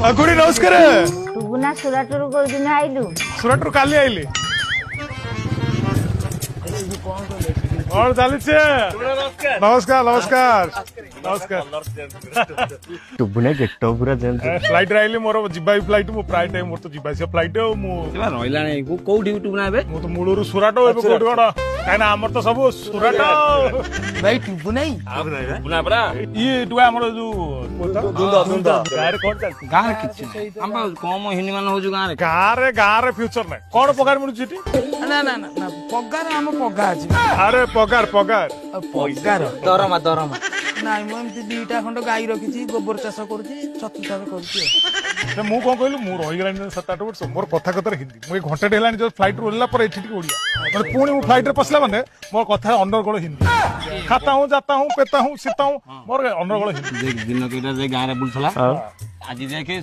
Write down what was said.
खुड़ी नमस्कार तू ना सुरटरू को दिन आइलु सुरट रू काली आइली और चालीसे नमस्कार नमस्कार नमस्कार टुबुना गेट पूरा जेन फ्लाइट रे आइली मोर जिबाई फ्लाइट मो प्राय टाइम मोर तो जिबाई से फ्लाइट मो रहिला नै कोठी टुबुना एबे मो तो मूलरू सुराट एबे कोठी गड काइना हमर तो सब सुराट भाई टुबुना टुबुना परा ये दुआ हमर जो दुंदा गारे कोन चलती गाँ किछि हम कम हिनी मान होजु गाँ रे फ्यूचर नै कोन पगार मिलु छिटी ना ना ना पगार हम पगा अछि अरे पगार पगार पगार दरमा नाइ म एमति दुईटा खंड गाई रखिछि गोबर चाष करूछि छतु चाष करूछि मु कौन कहलु मु रही गलानी 7-8 वर्ष मोर कथा कथा हिंदी मु घंटे हेलानी जो फ्लाइट रू ओल्ला पर एठी ओडिया माने पुणी मु फ्लाइट रे पसला माने मोर कथा अंडरगोल हिंदी खाता हूं जाता हूं पेता हूं सीता हूं मोर अंडरगोल हिंदी दिन केटा जे गाँ रे बुलथला आज देखे